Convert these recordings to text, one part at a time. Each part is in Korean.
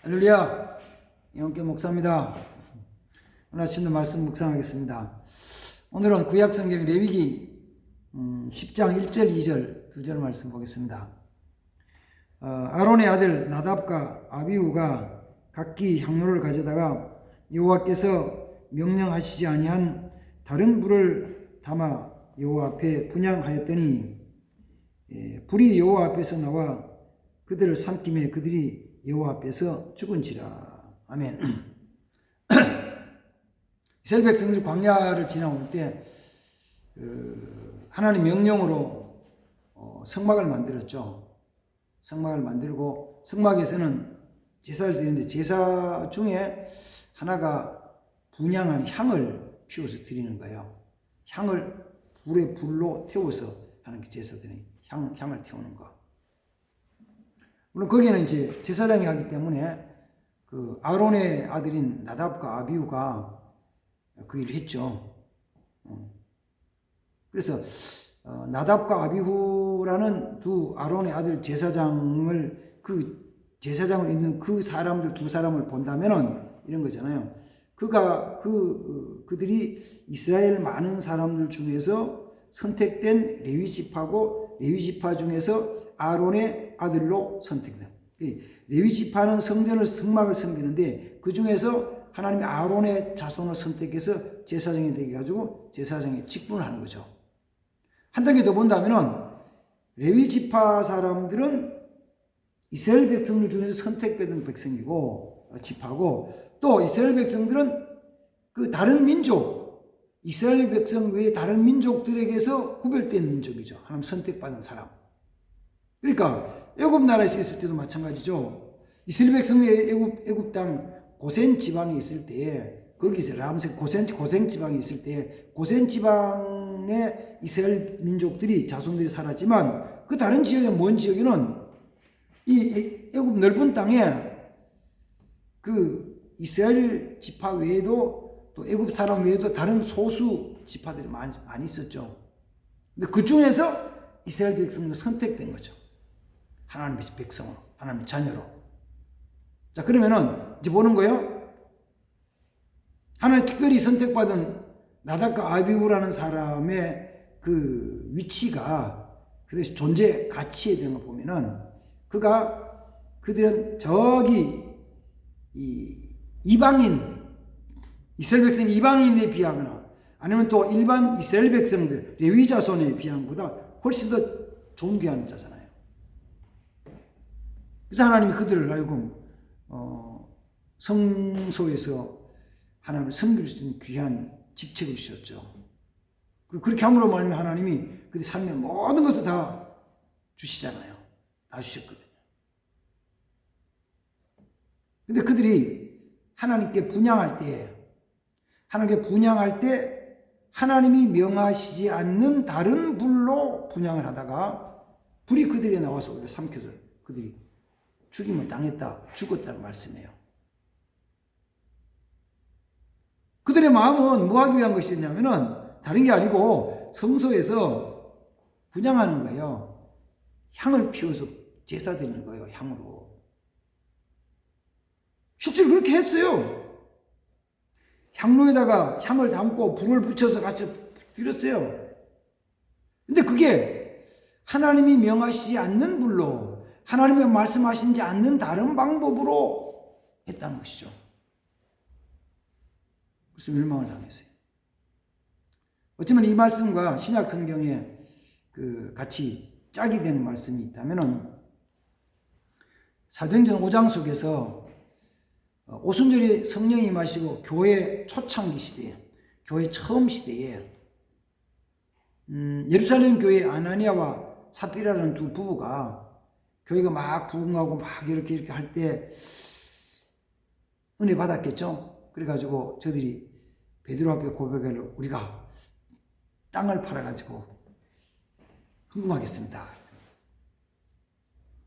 할렐루야, 영계 목사입니다. 오늘 아침도 말씀 묵상하겠습니다. 오늘은 구약성경 레위기 10장 1절 2절 2절 말씀 보겠습니다. 아론의 아들 나답과 아비후가 각기 향로를 가져다가 여호와께서 명령하시지 아니한 다른 불을 담아 여호와 앞에 분향하였더니 불이 여호와 앞에서 나와 그들을 삼킴에 그들이 여호와 앞에서 죽은지라. 아멘. 이스라엘 백성들이 광야를 지나올 때 하나님 명령으로 성막을 만들었죠. 성막을 만들고 성막에서는 제사를 드리는데 제사 중에 하나가 분향한 향을 피워서 드리는 거예요. 향을 불로 태워서 하는 그 제사들이 향을 태우는 거. 물론 거기는 이제 제사장이 하기 때문에 그 아론의 아들인 나답과 아비후가 그 일을 했죠. 그래서 나답과 아비후라는 두 아론의 아들 제사장을 제사장을 있는 그 사람들 두 사람을 본다면은 이런 거잖아요. 그들이 이스라엘 많은 사람들 중에서 선택된 레위 지파고 레위 지파 중에서 아론의 아들로 선택된. 레위 지파는 성막을 섬기는데 그 중에서 하나님이 아론의 자손을 선택해서 제사장이 되게 가지고 제사장의 직분을 하는 거죠. 한 단계 더 본다면은 레위 지파 사람들은 이스라엘 백성들 중에서 선택받은 백성이고 지파고 또 이스라엘 백성들은 그 다른 민족 이스라엘 백성 외에 다른 민족들에게서 구별된 민족이죠. 하나님 선택받은 사람. 그러니까 애굽 나라에서 있을 때도 마찬가지죠. 이스라엘 백성이 애굽 땅 고센 지방에 있을 때에 거기서 람세 고센 지방에 있을 때 고센 지방의 이스라엘 민족들이 자손들이 살았지만 그 다른 지역에 먼 지역에는 이 애굽 넓은 땅에 그 이스라엘 지파 외에도 또 애굽 사람 외에도 다른 소수 지파들이 많이 있었죠. 근데 그 중에서 이스라엘 백성은 선택된 거죠. 하나님의 백성으로, 하나님의 자녀로. 자, 그러면은 이제 보는 거예요. 하나님 특별히 선택받은 나답과 아비후라는 사람의 그 위치가 그 존재 가치에 대한 거 보면은 그들은 저기 이방인 이스라엘 백성이 이방인에 비하거나 아니면 또 일반 이스라엘 백성들 레위 자손에 비함보다 훨씬 더 존귀한 자잖아요. 그래서 하나님이 그들을 하여금 성소에서 하나님을 섬길 수 있는 귀한 직책을 주셨죠. 그리고 그렇게 함으로 말미암아 하나님이 그들 삶의 모든 것을 다 주시잖아요. 다 주셨거든요. 근데 그들이 하나님께 분향할 때 하나님이 명하시지 않는 다른 불로 분향을 하다가 불이 그들에 나와서 오히려 삼켜서 그들이 죽임을 당했다, 죽었다는 말씀이에요. 그들의 마음은 뭐 하기 위한 것이었냐면은 다른 게 아니고 성소에서 분향하는 거예요. 향을 피워서 제사 드리는 거예요, 향으로. 실제로 그렇게 했어요. 향로에다가 향을 담고 불을 붙여서 같이 드렸어요. 근데 그게 하나님이 명하시지 않는 불로 하나님이 말씀하시지 않는 다른 방법으로 했다는 것이죠. 그래서 멸망을 당했어요. 어쩌면 이 말씀과 신약 성경에 같이 짝이 되는 말씀이 있다면은 사도행전 5장 속에서 오순절에 성령이 임하시고 교회 초창기 시대에 교회 처음 시대에 예루살렘 교회 아나니아와 삽비라는 두 부부가 교회가 막 부흥하고 막 이렇게 할 때 은혜 받았겠죠. 그래가지고 저들이 베드로 앞에 고백을 우리가 땅을 팔아가지고 헌금하겠습니다.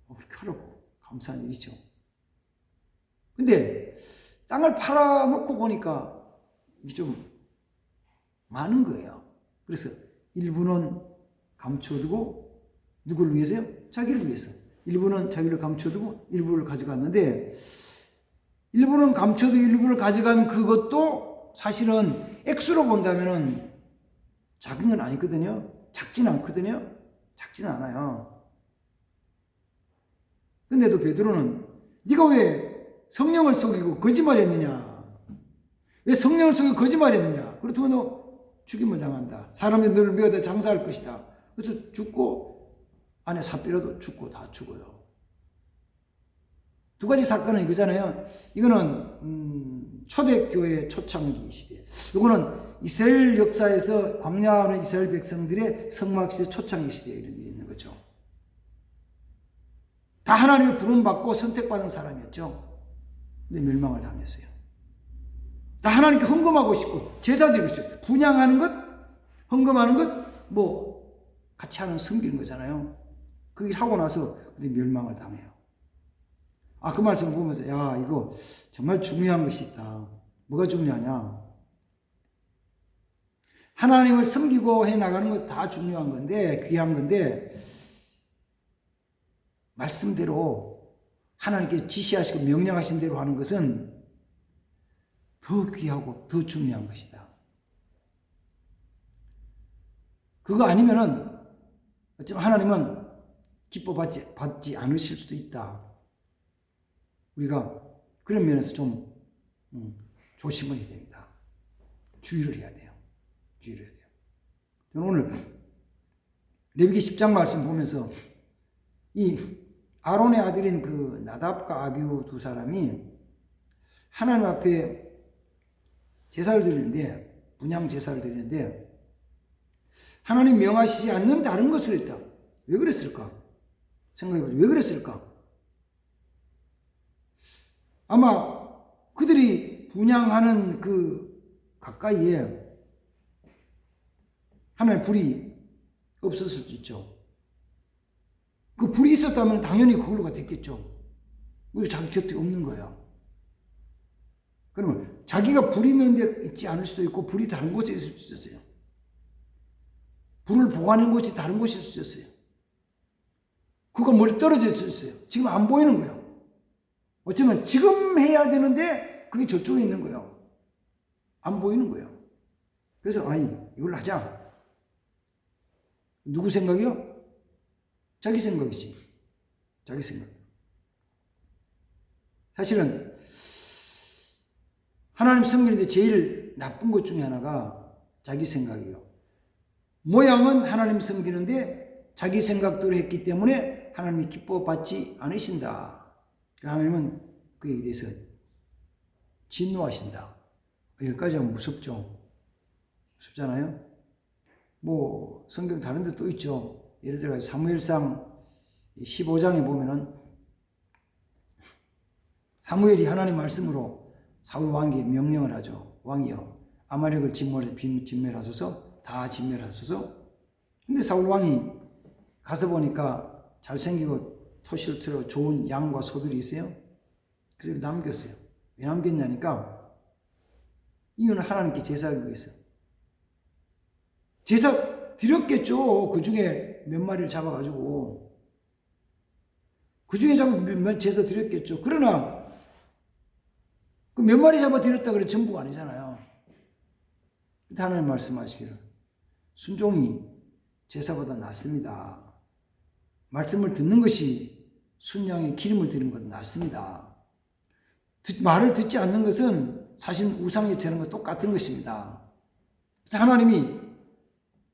그렇게 하라고 감사한 일이죠. 근데 땅을 팔아놓고 보니까 이게 좀 많은 거예요. 그래서 일부는 감춰두고 누구를 위해서요? 자기를 위해서. 일부는 자기를 감춰두고 일부를 가져갔는데 일부는 감춰도 일부를 가져간 그것도 사실은 액수로 본다면은 작은 건 아니거든요. 작진 않거든요. 작지는 않아요. 근데도 베드로는 네가 왜 성령을 속이고 거짓말했느냐? 왜 성령을 속이고 거짓말했느냐? 그렇다면 너 죽임을 당한다. 사람이 너를 메어다 장사할 것이다. 그래서 죽고 안에 삽비라도 죽고 다 죽어요. 두 가지 사건은 이거잖아요. 이거는 초대교회 초창기 시대. 이거는 이스라엘 역사에서 광야하는 이스라엘 백성들의 성막시대 초창기 시대에 이런 일이 있는 거죠. 다 하나님의 부름받고 선택받은 사람이었죠. 근데 멸망을 당했어요. 다 하나님께 헌금하고 싶고 제사 드리고 싶고 분양하는 것, 헌금하는 것, 뭐 같이 하는 섬기는 거잖아요. 그 일 하고 나서 근데 멸망을 당해요. 그 말씀을 보면서 야 이거 정말 중요한 것이 있다. 뭐가 중요하냐? 하나님을 섬기고 해나가는 것 다 중요한 건데 귀한 건데 말씀대로 하나님께 지시하시고 명령하신 대로 하는 것은 더 귀하고 더 중요한 것이다. 그거 아니면은 어쩌면 하나님은 기뻐받지 않으실 수도 있다. 우리가 그런 면에서 좀 조심을 해야 됩니다. 주의를 해야 돼요. 주의를 해야 돼요. 저는 오늘 레위기 10장 말씀 보면서 이 아론의 아들인 그 나답과 아비후 두 사람이 하나님 앞에 제사를 드리는데 분향 제사를 드리는데 하나님 명하시지 않는 다른 것을 했다. 왜 그랬을까? 생각해보세요. 왜 그랬을까? 아마 그들이 분향하는 그 가까이에 하나님의 불이 없었을 수도 있죠. 그 불이 있었다면 당연히 그걸로가 됐겠죠. 왜 자기 곁에 없는 거야? 그러면 자기가 불이 있는 데 있지 않을 수도 있고 불이 다른 곳에 있을 수도 있어요. 불을 보관하는 곳이 다른 곳일 수 있어요. 그거 멀리 떨어져 있을 수 있어요. 지금 안 보이는 거예요. 어쩌면 지금 해야 되는데 그게 저쪽에 있는 거예요. 안 보이는 거예요. 그래서 이걸 하자. 누구 생각이요? 자기 생각이지. 자기 생각. 사실은 하나님 섬기는데 제일 나쁜 것 중에 하나가 자기 생각이에요. 모양은 하나님 섬기는데 자기 생각대로 했기 때문에 하나님이 기뻐받지 않으신다. 하나님은 그에 대해서 진노하신다. 여기까지 하면 무섭죠. 무섭잖아요. 뭐 성경 다른 데 또 있죠. 예를 들어 사무엘상 15장에 보면은 사무엘이 하나님 말씀으로 사울 왕에게 명령을 하죠. 왕이여 아말렉을 진멸하소서. 다 진멸하소서. 근데 사울 왕이 가서 보니까 잘생기고 토시를 틀어 좋은 양과 소들이 있어요. 그래서 남겼어요. 왜 남겼냐니까 이유는 하나님께 제사하기 위해서. 제사 드렸겠죠. 그 중에 몇 마리를 잡아가지고. 그 중에 제사 드렸겠죠. 그러나 그 몇 마리 잡아 드렸다 그래 전부가 아니잖아요. 하나님 말씀하시기를 순종이 제사보다 낫습니다. 말씀을 듣는 것이 순양의 기름을 드리는 것보다 낫습니다. 말을 듣지 않는 것은 사실 우상에 제는 것 똑같은 것입니다. 그래서 하나님이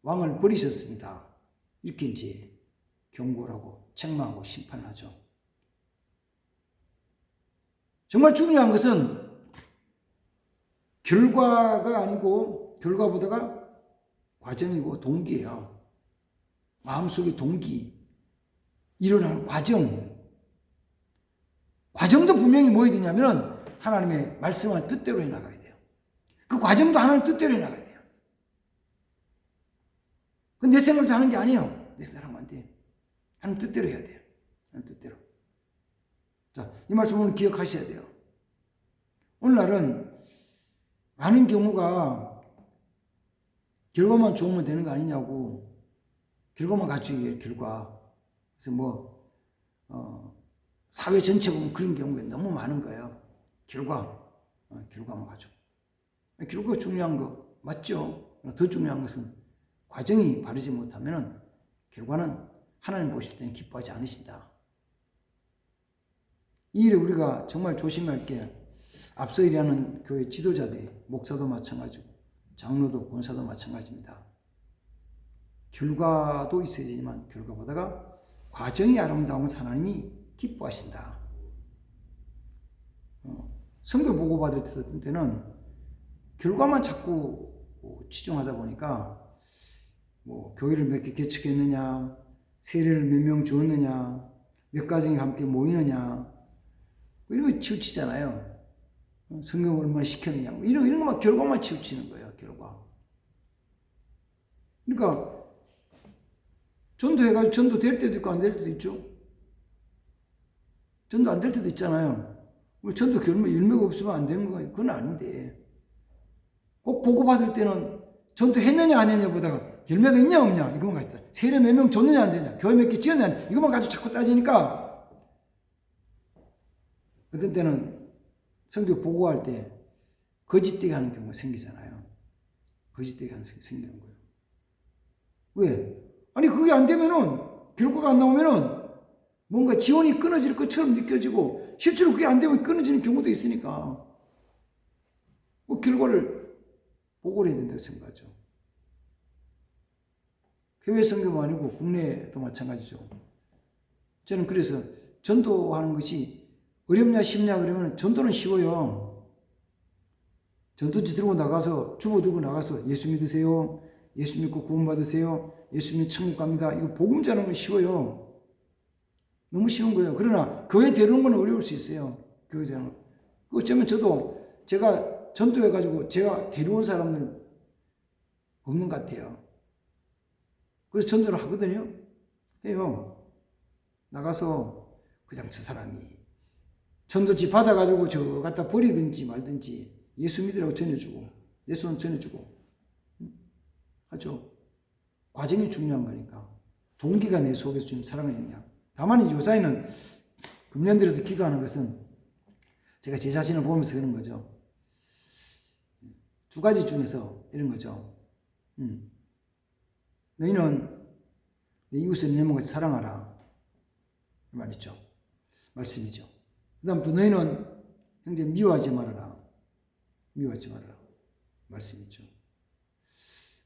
왕을 버리셨습니다. 이렇게 이제 경고를 하고 책망하고 심판하죠. 정말 중요한 것은 결과가 아니고 결과보다가 과정이고 동기예요. 마음속의 동기, 일어나는 과정도 분명히 뭐해야 되냐면 하나님의 말씀을 뜻대로 해나가야 돼요. 그 과정도 하나님 뜻대로 해나가야 돼요. 그건 내 생각도 하는 게 아니에요. 내 사람 안 돼. 하나님 뜻대로 해야 돼요. 하나님 뜻대로. 자, 이 말씀 오늘 기억하셔야 돼요. 오늘날은 많은 경우가 결과만 좋으면 되는 거 아니냐고. 결과만 갖추기 결과. 그래서 사회 전체 보면 그런 경우가 너무 많은 거예요. 결과만 가지고. 결과가 중요한 거 맞죠? 더 중요한 것은 과정이 바르지 못하면 결과는 하나님 보실 때는 기뻐하지 않으신다. 이 일에 우리가 정말 조심할 게 앞서 일하는 교회 지도자들이 목사도 마찬가지고 장로도 권사도 마찬가지입니다. 결과도 있어야 되지만 결과보다가 과정이 아름다운 것을 하나님이 기뻐하신다. 선교 보고받을 때는 결과만 자꾸 치중하다 보니까 뭐 교회를 몇 개 개척했느냐, 세례를 몇 명 주었느냐, 몇 가정이 함께 모이느냐, 이런 거 치우치잖아요. 성경을 얼마나 시켰느냐, 이런 것만 결과만 치우치는 거예요. 결과. 그러니까 전도해가지고 전도 될 때도 있고 안 될 때도 있죠. 전도 안 될 때도 있잖아요. 전도 열매가 없으면 안 되는 거예요. 그건 아닌데. 꼭 보고받을 때는 전도했느냐 안 했느냐 보다가 열매가 있냐 없냐 이것만 가지고 세례 몇 명 줬느냐 안 줬느냐 교회 몇 개 지었느냐 이것만 가지고 자꾸 따지니까 어떤 때는 성교 보고할 때 거짓되게 하는 경우가 생기잖아요. 거짓되게 하는 경우가 생기는 거예요. 왜? 아니 그게 안 되면은 결과가 안 나오면은 뭔가 지원이 끊어질 것처럼 느껴지고 실제로 그게 안 되면 끊어지는 경우도 있으니까 그 결과를 보고를 해야 된다고 생각하죠. 해외 선교만 아니고 국내도 마찬가지죠. 저는 그래서 전도하는 것이 어렵냐 쉽냐 그러면 전도는 쉬워요. 전도지 들고 나가서 주보 들고 나가서 예수 믿으세요. 예수 믿고 구원 받으세요. 예수 믿으면 천국 갑니다. 이거 복음 전하는 건 쉬워요. 너무 쉬운 거예요. 그러나 교회 데려오는 건 어려울 수 있어요. 교회 데려오는 건. 어쩌면 저도 제가 전도해가지고 제가 데려온 사람들 없는 것 같아요. 그래서 전도를 하거든요. 해요. 나가서 그냥 저 사람이 전도지 받아가지고 저 갖다 버리든지 말든지 예수 믿으라고 전해주고 내 손 전해주고 하죠. 과정이 중요한 거니까. 동기가 내 속에서 지금 사랑하느냐. 다만 요사이는 금년 들어서 기도하는 것은 제가 제 자신을 보면서 그런 거죠. 두 가지 중에서 이런 거죠. 너희는 내 이웃을 내 몸같이 사랑하라. 그 말이죠. 말씀이죠. 그 다음 또 너희는 형제 미워하지 말아라. 미워하지 말아라. 말씀이죠.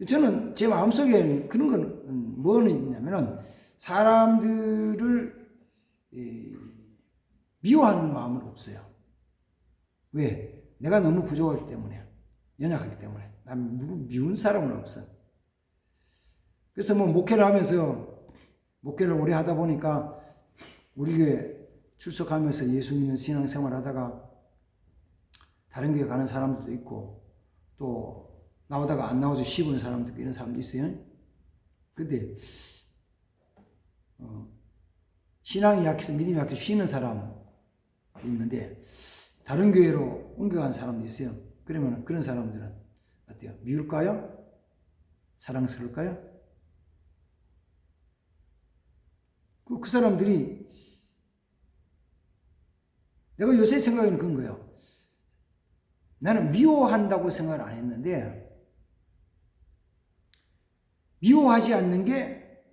저는 제 마음속에 그런 건 뭐는 있냐면은 사람들을 미워하는 마음은 없어요. 왜? 내가 너무 부족하기 때문에. 연약하기 때문에. 난 누구 미운 사람은 없어. 그래서 뭐 목회를 하면서 목회를 오래 하다 보니까 우리 교회 출석하면서 예수 믿는 신앙생활 하다가 다른 교회 가는 사람들도 있고 또 나오다가 안 나와서 쉬는 사람도 있고 이런 사람도 있어요. 근데 신앙이 약해서 믿음이 약해서 쉬는 사람도 있는데 다른 교회로 옮겨간 사람도 있어요. 그러면 그런 사람들은 어때요? 미울까요? 사랑스러울까요? 그 사람들이 내가 요새 생각에는 그런 거예요. 나는 미워한다고 생각을 안 했는데 미워하지 않는 게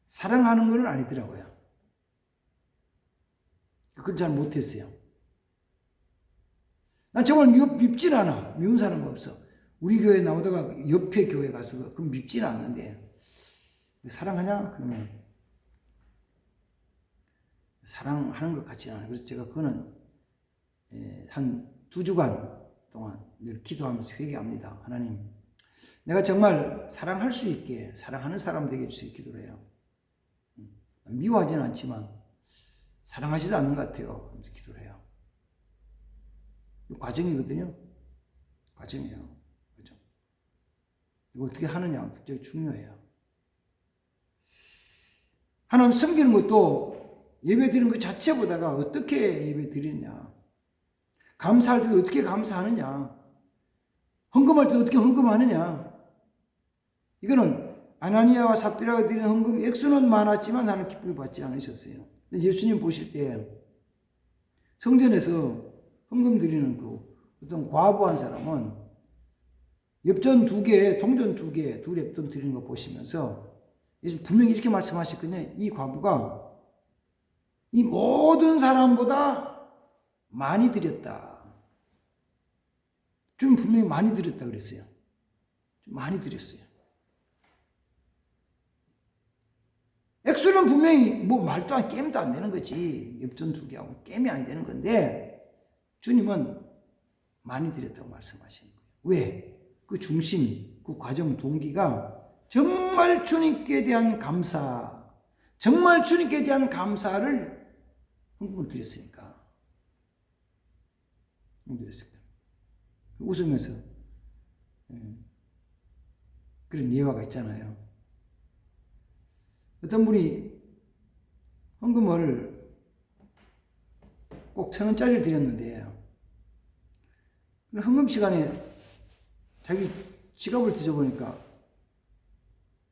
사랑하는 건 아니더라고요. 그걸 잘 못했어요. 난 정말 밉진 않아. 미운 사람은 없어. 우리 교회 나오다가 옆에 교회 가서 그럼 밉지는 않는데 사랑하냐? 그러면 사랑하는 것 같지는 않아요. 그래서 제가 그거는 한 2주간 동안 늘 기도하면서 회개합니다. 하나님, 내가 정말 사랑할 수 있게 사랑하는 사람 되게 해주세요. 기도를 해요. 미워하지는 않지만 사랑하지도 않는 것 같아요. 그러면서 기도를 해요. 과정이거든요. 과정이에요. 그죠? 이거 어떻게 하느냐 굉장히 중요해요. 하나님 섬기는 것도 예배 드리는 것 자체보다가 어떻게 예배 드리느냐. 감사할 때 어떻게 감사하느냐. 헌금할 때 어떻게 헌금하느냐. 이거는 아나니아와 삽비라가 드리는 헌금 액수는 많았지만 하나님 기쁨을 받지 않으셨어요. 예수님 보실 때 성전에서 헌금 드리는 그 어떤 과부한 사람은 엽전 2개, 동전 2개, 둘 엽전 드리는 거 보시면서 예수 분명히 이렇게 말씀하셨거든요. 이 과부가 이 모든 사람보다 많이 드렸다. 좀 분명히 많이 드렸다 그랬어요. 좀 많이 드렸어요. 액수는 분명히 뭐 말도 안 게임도 안 되는 거지. 엽전 2개하고 게임이 안 되는 건데 주님은 많이 드렸다고 말씀하시는 거예요. 왜? 그 중심, 그 과정 동기가 정말 주님께 대한 감사, 정말 주님께 대한 감사를 헌금을 드렸으니까. 웃으면서 그런 예화가 있잖아요. 어떤 분이 헌금을 꼭 1,000원짜리를 드렸는데 헌금 시간에 자기 지갑을 뒤져보니까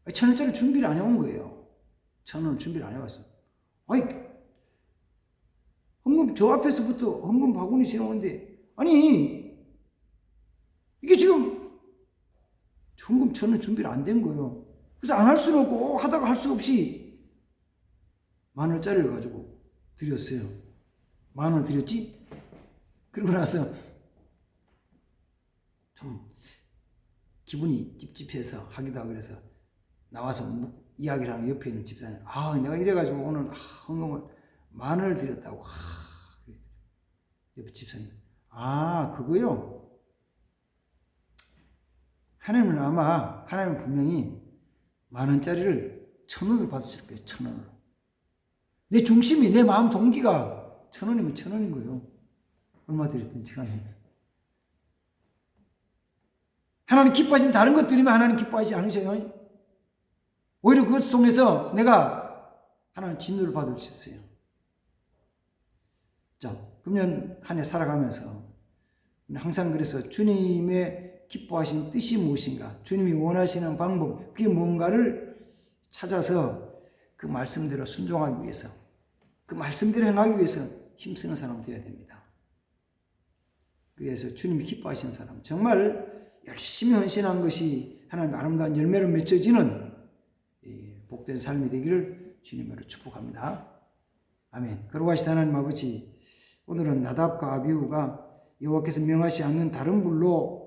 1,000원짜리 준비를 안 해온 거예요. 1,000원 준비를 안 해왔어. 아니, 헌금 저 앞에서부터 헌금 바구니 지나오는데 아니 이게 지금 헌금 1,000원 준비를 안 된 거예요. 그래서 안 할 수는 없고 하다가 할 수 없이 10,000원짜리를 가지고 드렸어요. 10,000원 드렸지? 그러고 나서 좀 기분이 찝찝해서 하기도 하고 그래서 나와서 이야기를 하면 옆에 있는 집사님 내가 이래가지고 오늘 헌금을 10,000원을 드렸다고 옆에 집사님 그거요? 하나님은 분명히 10,000원짜리를 1,000원을 받으실 거예요. 1,000원으로. 내 중심이, 내 마음 동기가 1,000원이면 1,000원인 거예요. 얼마 드렸든지 간에. 하나님 기뻐하신 다른 것 드리면 하나님 기뻐하지 않으셔요. 오히려 그것을 통해서 내가 하나님 진노를 받을 수 있어요. 자, 금년 한 해 살아가면서 항상 그래서 주님의 기뻐하신 뜻이 무엇인가, 주님이 원하시는 방법, 그게 뭔가를 찾아서 그 말씀대로 순종하기 위해서, 그 말씀대로 행하기 위해서 힘쓰는 사람 되어야 됩니다. 그래서 주님이 기뻐하시는 사람, 정말 열심히 헌신한 것이 하나님의 아름다운 열매로 맺혀지는 복된 삶이 되기를 주님으로 축복합니다. 아멘. 거룩하신 하나님 아버지, 오늘은 나답과 아비후가 여호와께서 명하시 않는 다른 불로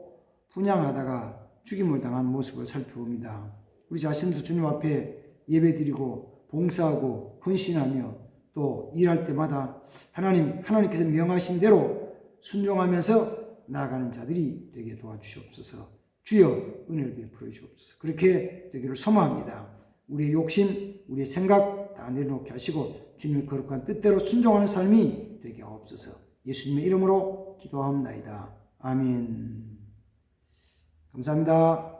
분향하다가 죽임을 당한 모습을 살펴봅니다. 우리 자신도 주님 앞에 예배드리고 봉사하고 헌신하며 또 일할 때마다 하나님께서 명하신 대로 순종하면서 나아가는 자들이 되게 도와주시옵소서. 주여 은혜를 베풀어 주옵소서. 그렇게 되기를 소망합니다. 우리의 욕심, 우리의 생각 다 내려놓게 하시고 주님의 거룩한 뜻대로 순종하는 삶이 되게 하옵소서. 예수님의 이름으로 기도하옵나이다. 아멘. 감사합니다.